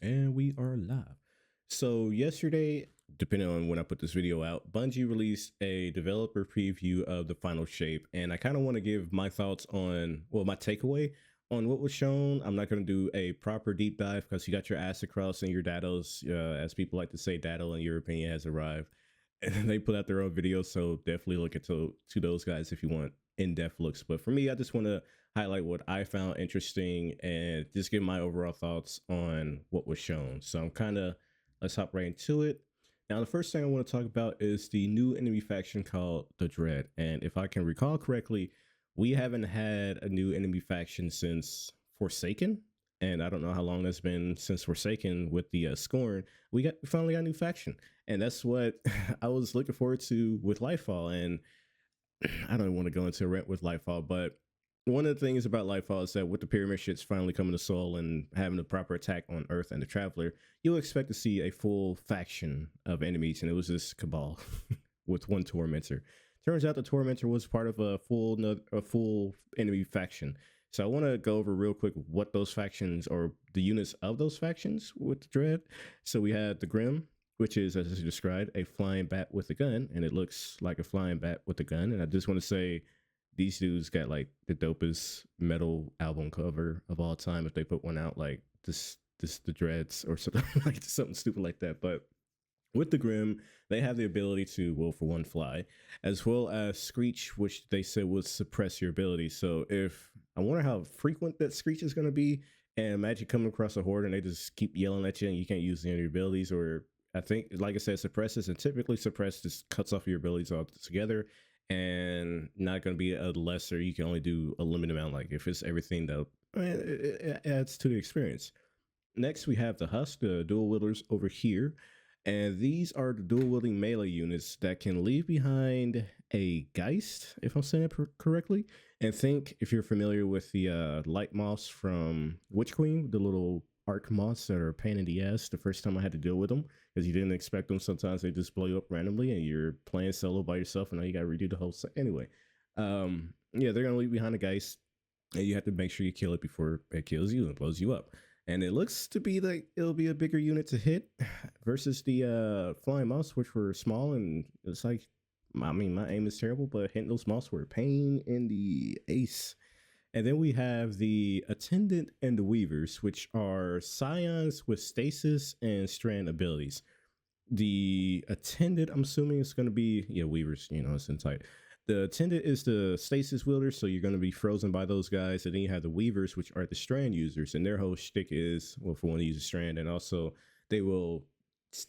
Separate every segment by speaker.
Speaker 1: And we are live. So yesterday, depending on when I put this video out, Bungie released a developer preview of the Final Shape, and I kind of want to give my thoughts on, well, my takeaway on what was shown. I'm not going to do a proper deep dive because you got your ass across and your dados, as people like to say, dado in your opinion has arrived, and they put out their own videos. So definitely look into to those guys if you want in-depth looks. But for me, I just want to highlight what I found interesting and just give my overall thoughts on what was shown. So I'm kind of, let's hop right into it. Now, the first thing I want to talk about is the new enemy faction called the Dread. And if I can recall correctly, we haven't had a new enemy faction since Forsaken. And I don't know how long that's been since Forsaken with the Scorn. We finally got a new faction. And that's what I was looking forward to with Lightfall. And I don't want to go into a rant with Lightfall, but one of the things about Lightfall is that with the pyramid shits finally coming to Soul and having the proper attack on Earth and the Traveler, you'll expect to see a full faction of enemies, and it was this Cabal with one Tormentor. Turns out the Tormentor was part of a full enemy faction. So I want to go over real quick what those factions or the units of those factions with the Dread. So we had the Grim, which is, as I described, a flying bat with a gun, and it looks like a flying bat with a gun. And I just want to say, these dudes got like the dopest metal album cover of all time if they put one out, like this the Dreads or something like something stupid like that. But with the Grim, they have the ability to, well, for one, fly, as well as Screech, which they said would suppress your ability. So if I wonder how frequent that Screech is going to be, and imagine coming across a horde and they just keep yelling at you and you can't use any of your abilities, or I think, like I said, suppresses, and typically suppress just cuts off your abilities altogether, and not going to be a lesser. You can only do a limited amount. Like if it's everything, though, it adds to the experience. Next, we have the Husk, the dual wielders over here. And these are the dual wielding melee units that can leave behind a Geist, if I'm saying it correctly. And think, if you're familiar with the light moths from Witch Queen, the little arc moths that are a pain in the ass the first time I had to deal with them, because you didn't expect them. Sometimes they just blow you up randomly and you're playing solo by yourself and now you got to redo the whole set. Anyway, yeah, they're going to leave behind a Geist, and you have to make sure you kill it before it kills you and blows you up. And it looks to be like it'll be a bigger unit to hit versus the flying mouse, which were small. And it's like, I mean, my aim is terrible, but hitting those mouse were a pain in the ace. And then we have the Attendant and the Weavers, which are Scions with stasis and strand abilities. The Attendant, I'm assuming it's going to be, yeah, Weavers, you know, it's in tight. The Attendant is the stasis wielder, so you're going to be frozen by those guys. And then you have the Weavers, which are the strand users. And their whole shtick is, well, for one, to use a strand. And also, they will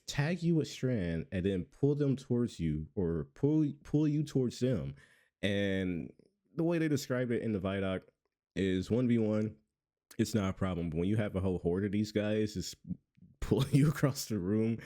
Speaker 1: tag you with strand and then pull them towards you, or pull you towards them. And the way they describe it in the Vidoc is 1v1. It's not a problem. But when you have a whole horde of these guys, it's pulling you across the room.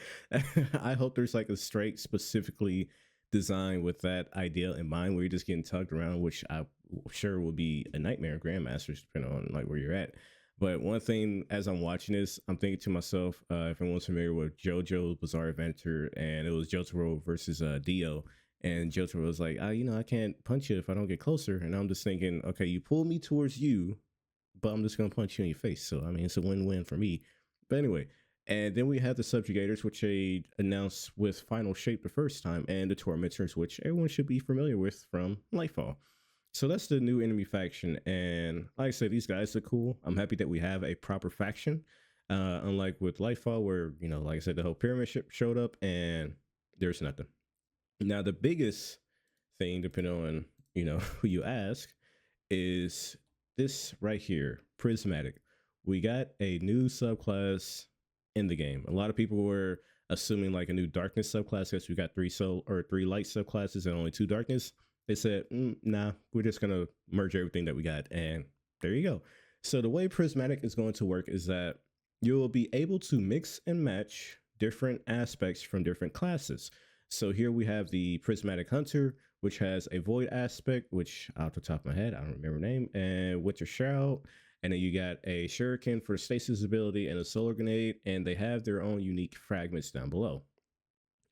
Speaker 1: I hope there's like a strike specifically designed with that idea in mind, where you're just getting tugged around, which I'm sure will be a nightmare in Grandmasters, depending on like where you're at. But one thing, as I'm watching this, I'm thinking to myself, if anyone's familiar with JoJo's Bizarre Adventure, and it was Jotaro versus Dio, and Jotaro was like, you know, I can't punch you if I don't get closer. And I'm just thinking, okay, you pull me towards you, but I'm just going to punch you in your face. So, I mean, it's a win-win for me. But anyway, and then we have the Subjugators, which they announced with Final Shape the first time, and the Tormentors, which everyone should be familiar with from Lightfall. So that's the new enemy faction. And like I said, these guys are cool. I'm happy that we have a proper faction. Unlike with Lightfall, where, you know, like I said, the whole pyramid ship showed up and there's nothing. Now, the biggest thing, depending on, you know, who you ask, is this right here, Prismatic. We got a new subclass in the game. A lot of people were assuming like a new darkness subclass, because we got three light subclasses and only two darkness. They said, nah, we're just gonna merge everything that we got, and there you go. So the way Prismatic is going to work is that you will be able to mix and match different aspects from different classes. So here we have the Prismatic Hunter, which has a Void aspect, which off the top of my head, I don't remember the name, and Winter Shroud. And then you got a Shuriken for stasis ability and a Solar Grenade, and they have their own unique fragments down below.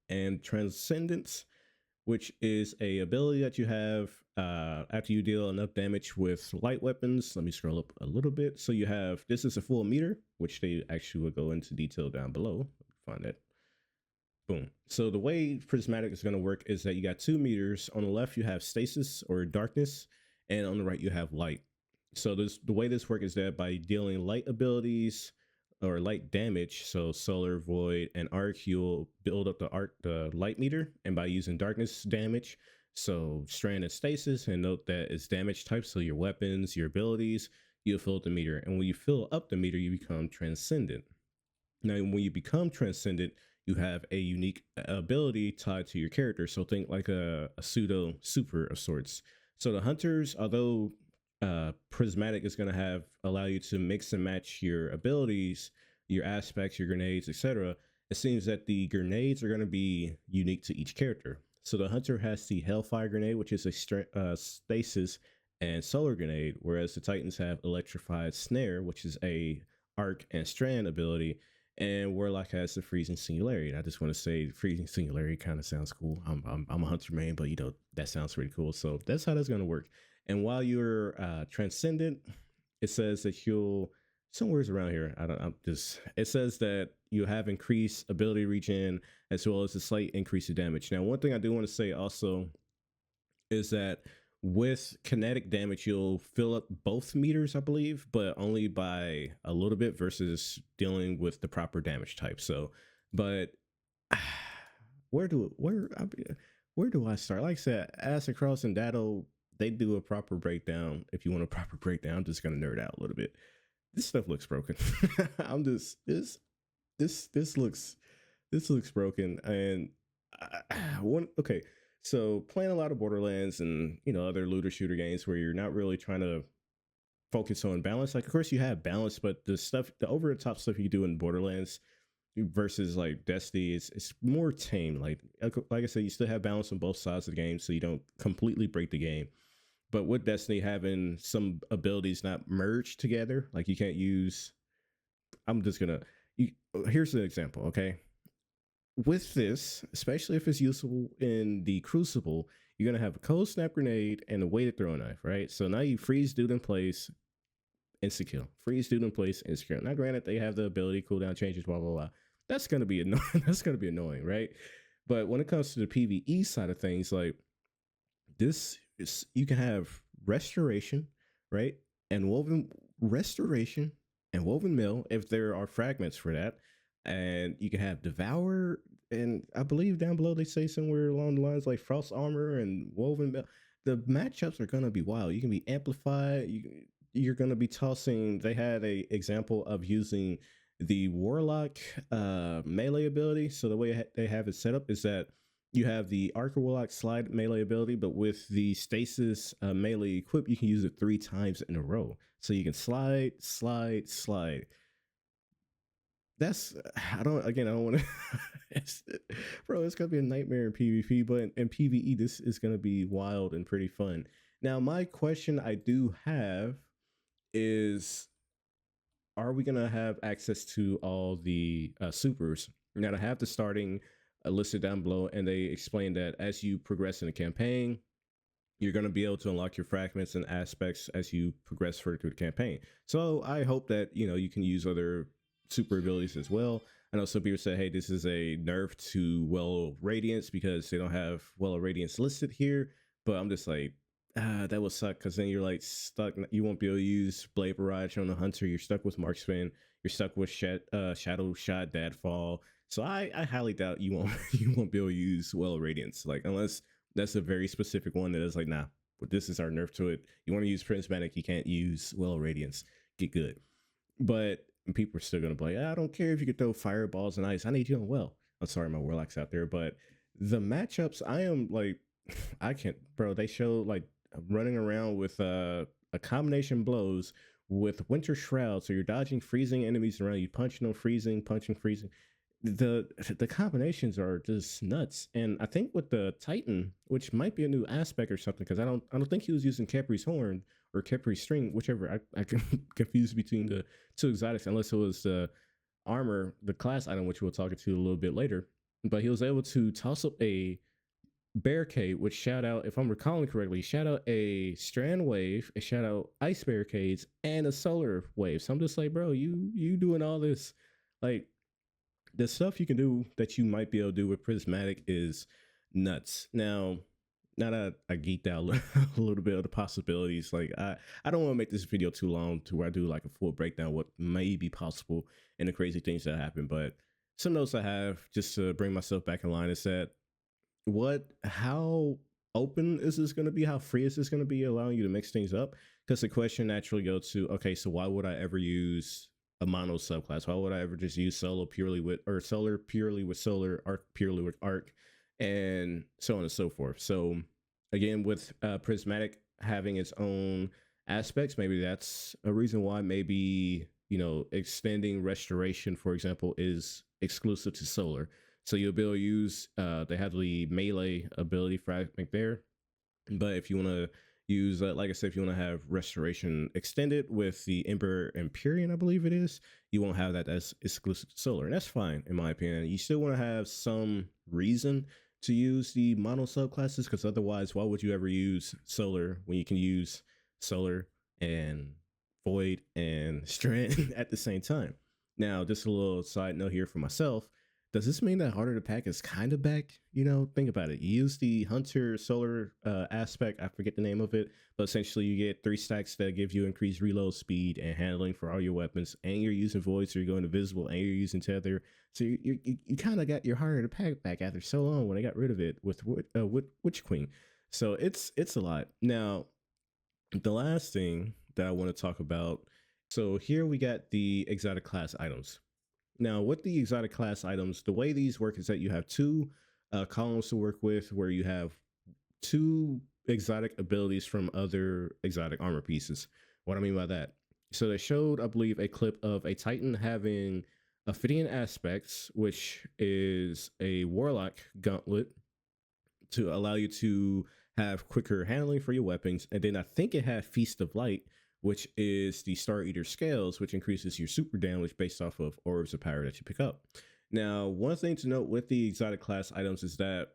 Speaker 1: And Transcendence, which is a ability that you have after you deal enough damage with light weapons. Let me scroll up a little bit. So you have, this is a full meter, which they actually will go into detail down below. Find that. Boom. So the way prismatic is going to work is that you got 2 meters. On the left, you have stasis or darkness, and on the right, you have light. So the way this works is that by dealing light abilities or light damage, so solar, void, and arc, you'll build up the light meter, and by using darkness damage, so strand and stasis, and note that it's damage type, so your weapons, your abilities, you'll fill up the meter, and when you fill up the meter, you become transcendent. Now, when you become transcendent, you have a unique ability tied to your character. So think like a pseudo super of sorts. So the hunters, although prismatic is going to have allow you to mix and match your abilities, your aspects, your grenades, etc., it seems that the grenades are going to be unique to each character. So the hunter has the hellfire grenade, which is a stasis and solar grenade, whereas the titans have electrified snare, which is a arc and strand ability, and Warlock has the freezing singularity. And I just want to say, freezing singularity kind of sounds cool. I'm a hunter main, but that sounds pretty cool. So that's how that's going to work. And while you're transcendent, it says that you'll somewhere's around here. It says that you have increased ability regen as well as a slight increase of damage. Now, one thing I do want to say also is that with kinetic damage, you'll fill up both meters, I believe, but only by a little bit versus dealing with the proper damage type. So, but where do I start? Like I said, Acid Cross and Datto, they do a proper breakdown. If you want a proper breakdown, I'm just gonna nerd out a little bit. This stuff looks broken. I'm just this looks broken. And okay. So playing a lot of Borderlands and other looter shooter games where you're not really trying to focus on balance. Like, of course you have balance, but the over the top stuff you do in Borderlands versus like Destiny, it's more tame. Like I said, you still have balance on both sides of the game, so you don't completely break the game. But with Destiny having some abilities not merged together, like you can't use. Here's an example, okay? With this, especially if it's useful in the Crucible, you're gonna have a cold snap grenade and a weighted throw knife, right? So now you freeze dude in place, insta kill. Freeze dude in place, insta kill. Now, granted, they have the ability cooldown changes, blah blah blah. That's gonna be annoying. That's gonna be annoying, right? But when it comes to the PvE side of things, like you can have restoration, right? And woven restoration and woven mill if there are fragments for that. And you can have Devour, and I believe down below they say somewhere along the lines like Frost Armor and Woven Belt. The matchups are gonna be wild. You can be amplified. You're gonna be tossing. They had a example of using the Warlock melee ability. So the way they have it set up is that you have the Archer Warlock slide melee ability, but with the Stasis melee equip, you can use it 3 times in a row. So you can slide, slide, slide. I don't want to bro, it's gonna be a nightmare in PvP, but in PvE this is gonna be wild and pretty fun. Now, my question I do have is, are we gonna have access to all the supers? Now, I have the starting listed down below, and they explain that as you progress in the campaign, you're going to be able to unlock your fragments and aspects as you progress further through the campaign. So I hope that you can use other super abilities as well. I know some people say, hey, this is a nerf to Well of Radiance because they don't have Well of Radiance listed here, but I'm just like, that will suck, because then you're like stuck. You won't be able to use Blade Barrage on the Hunter. You're stuck with Marksman. You're stuck with Shadow Shot, Deadfall. So I highly doubt you won't be able to use Well of Radiance, like, unless that's a very specific one that is like, nah, but this is our nerf to it. You want to use Prismatic, you can't use Well of Radiance. Get good. But people are still gonna be like, I don't care if you could throw fireballs and ice. I need you on well. I'm sorry, my Warlocks out there, but the matchups, I am like, I can't, bro. They show like running around with a combination blows with Winter Shroud, so you're dodging freezing enemies around you, punching them, freezing, punching, freezing. The combinations are just nuts. And I think with the Titan, which might be a new aspect or something, because I don't think he was using Kepri's Horn or Kepri's String, whichever. I can confuse between the two exotics, unless it was the armor, the class item, which we'll talk to a little bit later. But he was able to toss up a barricade, which shout out, if I'm recalling correctly, shout out a strand wave, a shout out ice barricades, and a solar wave. So I'm just like, bro, you doing all this, like the stuff you can do that you might be able to do with prismatic is nuts. Now that I geeked out a little bit of the possibilities, like I don't want to make this video too long to where I do like a full breakdown of what may be possible and the crazy things that happen. But some notes I have just to bring myself back in line is that how open is this going to be? How free is this going to be, allowing you to mix things up? Because the question naturally goes to, okay, so why would I ever use a mono subclass? Why would I ever just use solo purely with, or solar purely with solar, arc purely with arc, and so on and so forth? So again, with prismatic having its own aspects, maybe that's a reason why maybe, extending restoration, for example, is exclusive to solar. So you'll be able to use, they have the melee ability fragment there. But if you want to use, like I said, if you want to have restoration extended with the Ember Empyrean, I believe it is, you won't have that as exclusive to solar. And that's fine, in my opinion. You still want to have some reason to use the mono subclasses, because otherwise, why would you ever use solar when you can use solar and void and strand at the same time? Now, just a little side note here for myself. Does this mean that harder to pack is kind of back? Think about it. You use the hunter solar aspect. I forget the name of it, but essentially you get 3 stacks that give you increased reload speed and handling for all your weapons, and you're using void, so you're going invisible, and you're using tether. So you kind of got your harder to pack back after so long when they got rid of it with Witch Queen. So it's a lot. Now, the last thing that I want to talk about. So here we got the exotic class items. Now, with the exotic class items, the way these work is that you have 2 columns to work with, where you have 2 exotic abilities from other exotic armor pieces. What I mean by that? So they showed, I believe, a clip of a Titan having Ophidian aspects, which is a Warlock gauntlet to allow you to have quicker handling for your weapons. And then I think it had Feast of Light, which is the Star Eater scales, which increases your super damage based off of orbs of power that you pick up. Now, one thing to note with the exotic class items is that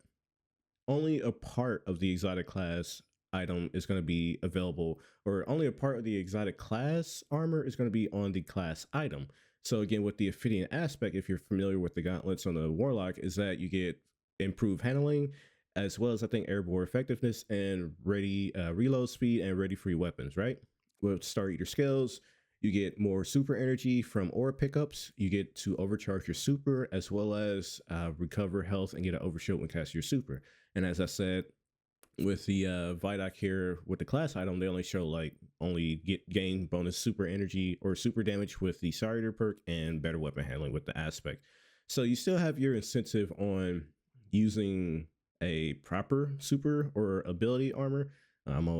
Speaker 1: only a part of the exotic class item is going to be available, or only a part of the exotic class armor is going to be on the class item. So again, with the Ophidian aspect, if you're familiar with the gauntlets on the Warlock, is that you get improved handling, as well as I think airborne effectiveness and ready reload speed and ready free weapons, right? With Star Eater skills, you get more super energy from aura pickups. You get to overcharge your super, as well as recover health and get an overshoot when casting your super. And as I said, with the Vidoc here, with the class item, they only show gain bonus super energy or super damage with the Star Eater perk and better weapon handling with the aspect. So you still have your incentive on using a proper super or ability armor,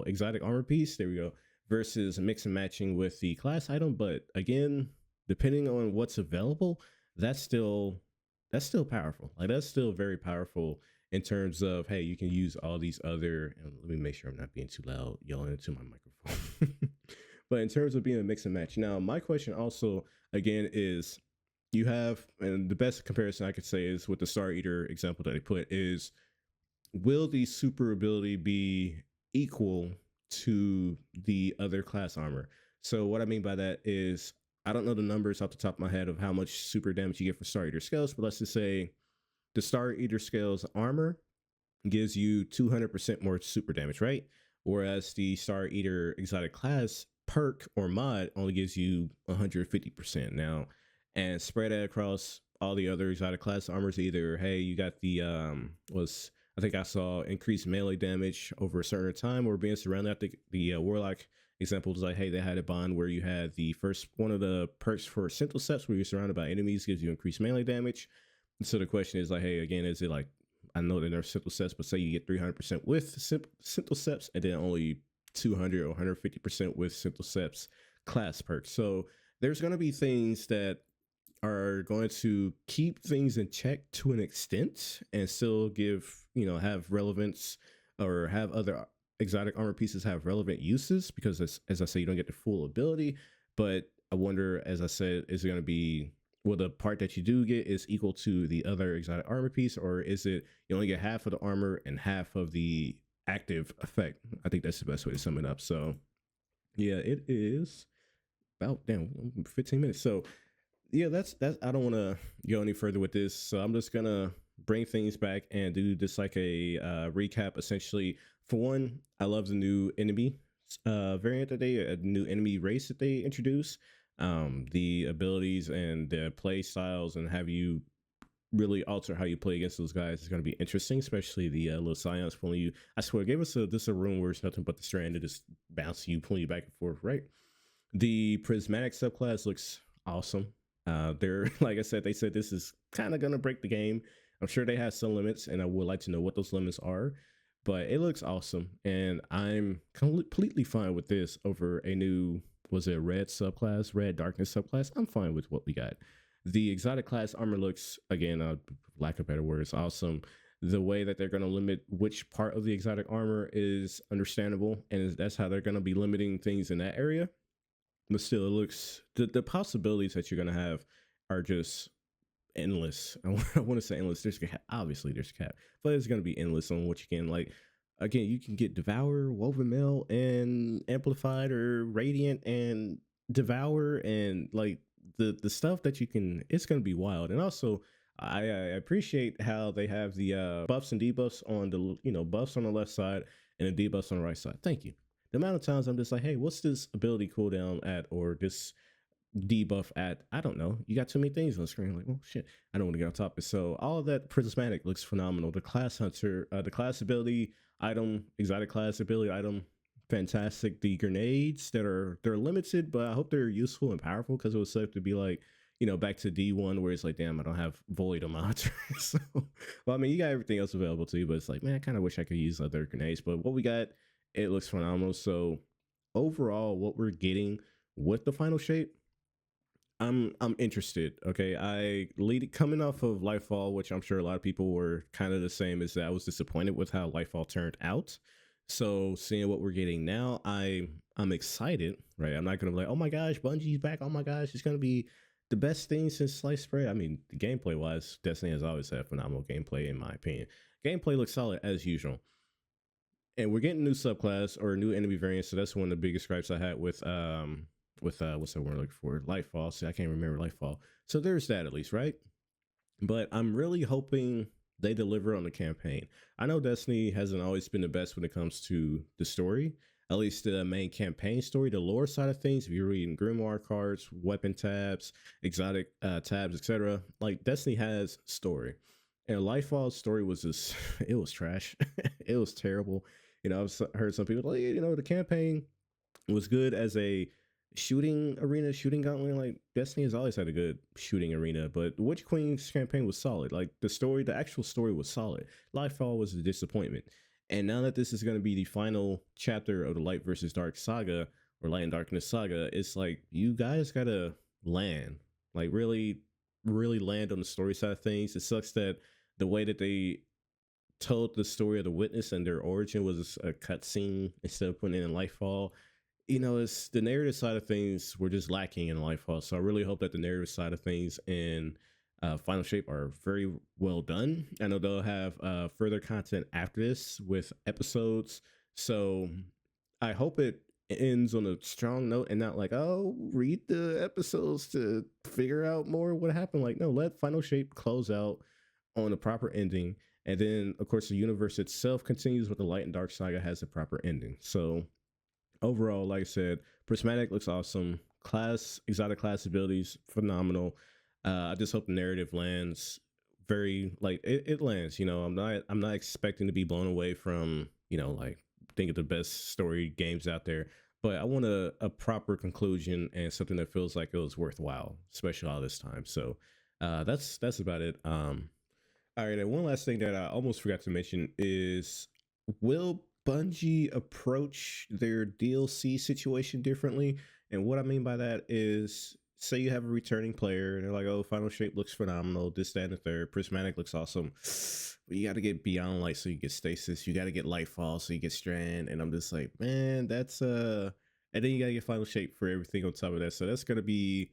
Speaker 1: exotic armor piece. There we go. Versus mix and matching with the class item. But again, depending on what's available, that's still powerful. Like, that's still very powerful in terms of, hey, you can use all these other, and let me make sure I'm not being too loud yelling into my microphone. But in terms of being a mix and match, now my question also again is, you have, and the best comparison I could say is with the Star Eater example that they put is, will the super ability be equal to the other class armor? So what I mean by that is, I don't know the numbers off the top of my head of how much super damage you get for Star Eater scales, but let's just say the Star Eater scales armor gives you 200% more super damage, right? Whereas the Star Eater exotic class perk or mod only gives you 150% now, and spread that across all the other exotic class armors. Either, hey, you got the I think I saw increased melee damage over a certain time or being surrounded. I think the Warlock example was like, hey, they had a bond where you had the first one of the perks for Centelceps, where you're surrounded by enemies, gives you increased melee damage. So the question is like, hey, again, is it like, I know that there's Centelceps, but say you get 300% with Centelceps and then only 200 or 150% with Centelceps class perks. So there's going to be things that are going to keep things in check to an extent and still give, have relevance, or have other exotic armor pieces have relevant uses, because as I say, you don't get the full ability. But I wonder, as I said, is it going to be well, the part that you do get is equal to the other exotic armor piece, or is it you only get half of the armor and half of the active effect? I think that's the best way to sum it up. So yeah, it is about damn 15 minutes. So yeah, that's I don't want to go any further with this, so I'm just gonna bring things back and do just like a recap. Essentially, for one, I love the new enemy variant that a new enemy race that they introduced. The abilities and the play styles and have you really alter how you play against those guys is going to be interesting, especially the little scions pulling you. I swear, give us this a room where it's nothing but the strand to just bounce you, pulling you back and forth. Right. The prismatic subclass looks awesome. They're like I said, they said this is kind of gonna break the game. I'm sure they have some limits, and I would like to know what those limits are. But it looks awesome, and I'm completely fine with this over a new was it a red subclass, red darkness subclass. I'm fine with what we got. The exotic class armor looks again, lack of better words, awesome. The way that they're going to limit which part of the exotic armor is understandable, and that's how they're going to be limiting things in that area. But still, it looks the possibilities that you're gonna have are just endless. I want to say endless. There's obviously there's cap, but it's gonna be endless on what you can like. Again, you can get Devour, Woven Mail, and Amplified or Radiant and Devour, and like the stuff that you can. It's gonna be wild. And also, I appreciate how they have the buffs and debuffs on the buffs on the left side and the debuffs on the right side. Thank you. The amount of times I'm just like, hey, what's this ability cooldown at, or this debuff at? I don't know. You got too many things on the screen. Like, oh shit, I don't want to get on topic. So all of that prismatic looks phenomenal. The class hunter, the class ability item, exotic class ability item, fantastic. The grenades they're limited, but I hope they're useful and powerful, because it was safe to be like, back to D1 where it's like, damn, I don't have void on my hunter. So, well, I mean, you got everything else available to you, but it's like, man, I kind of wish I could use other grenades. But what we got, it looks phenomenal. So overall, what we're getting with the final shape, I'm interested. Okay, coming off of Lightfall, which I'm sure a lot of people were kind of the same as that. I was disappointed with how Lightfall turned out. So seeing what we're getting now, I'm excited. Right, I'm not gonna be like, oh my gosh, Bungie's back. Oh my gosh, it's gonna be the best thing since sliced bread. I mean, gameplay wise, Destiny has always had phenomenal gameplay, in my opinion. Gameplay looks solid as usual. And we're getting new subclass or new enemy variants, so that's one of the biggest gripes I had with what's that word looking for? Lightfall. See, I can't remember Lightfall. So there's that at least, right? But I'm really hoping they deliver on the campaign. I know Destiny hasn't always been the best when it comes to the story, at least the main campaign story, the lore side of things. If you're reading grimoire cards, weapon tabs, exotic tabs, etc., like Destiny has story. And Lightfall's story was just, it was trash. It was terrible. I've heard some people like, the campaign was good as a shooting arena, shooting gauntlet. Like Destiny has always had a good shooting arena, but Witch Queen's campaign was solid. Like the actual story was solid. Lightfall was a disappointment. And now that this is going to be the final chapter of the Light versus Dark saga, or Light and Darkness saga, it's like, you guys gotta land, like really, really land on the story side of things. It sucks that the way that they told the story of the Witness and their origin was a cutscene instead of putting it in Lightfall. It's the narrative side of things were just lacking in Lightfall. So I really hope that the narrative side of things in Final Shape are very well done. I know they'll have further content after this with episodes. So I hope it ends on a strong note and not like, oh, read the episodes to figure out more what happened. Like, no, let Final Shape close out on a proper ending. And then, of course, the universe itself continues with the Light and Dark saga has a proper ending. So overall, like I said, Prismatic looks awesome. Exotic class abilities, phenomenal. I just hope the narrative lands very, like it lands. I'm not expecting to be blown away from, like think of the best story games out there, but I want a proper conclusion and something that feels like it was worthwhile, especially all this time. So that's about it. All right, and one last thing that I almost forgot to mention is, will Bungie approach their DLC situation differently? And what I mean by that is, say you have a returning player and they're like, oh, Final Shape looks phenomenal, this, that, and the third, Prismatic looks awesome, but you got to get Beyond Light so you get Stasis, you got to get Lightfall so you get Strand, and I'm just like, man, that's and then you got to get Final Shape for everything on top of that. So that's going to be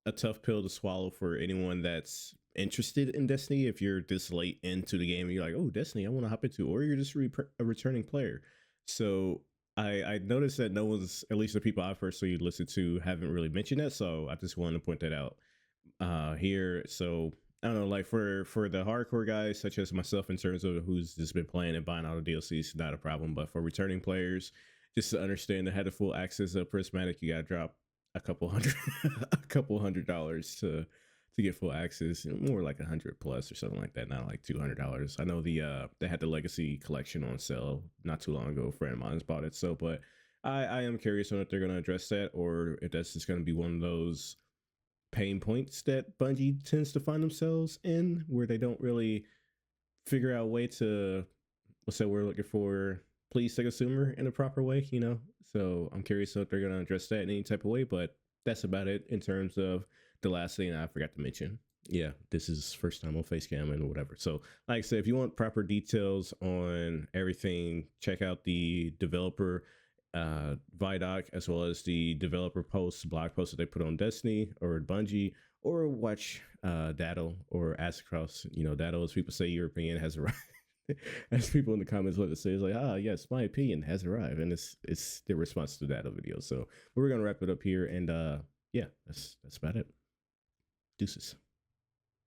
Speaker 1: a tough pill to swallow for anyone that's interested in Destiny. If you're this late into the game and you're like, oh, Destiny, I want to hop into, or you're just a returning player. So I noticed that no one's, at least the people I personally listened to, haven't really mentioned that. So I just wanted to point that out here. So I don't know, like for the hardcore guys such as myself, in terms of who's just been playing and buying all the DLCs, not a problem. But for returning players, just to understand that had the full access of Prismatic, you gotta drop a couple hundred a couple $100 to get full access, more like 100 plus or something like that, not like $200. I know they had the Legacy collection on sale not too long ago. A friend of mine's bought it. So but I am curious on if they're going to address that, or if that's just going to be one of those pain points that Bungie tends to find themselves in, where they don't really figure out a way to, let's say we're looking for, please the consumer in a proper way, you know? So I'm curious if they're going to address that in any type of way, but that's about it in terms of the last thing I forgot to mention. Yeah, this is first time on Facecam and whatever. So, like I said, if you want proper details on everything, check out the developer Vidoc, as well as the developer posts, blog posts that they put on Destiny or Bungie, or watch Daddle or Ask Across. You know, Daddle, as people say, your opinion has arrived. As people in the comments let it say, it's like, yes, my opinion has arrived, and it's the response to that video. So we're gonna wrap it up here, and yeah, that's about it. Deuces.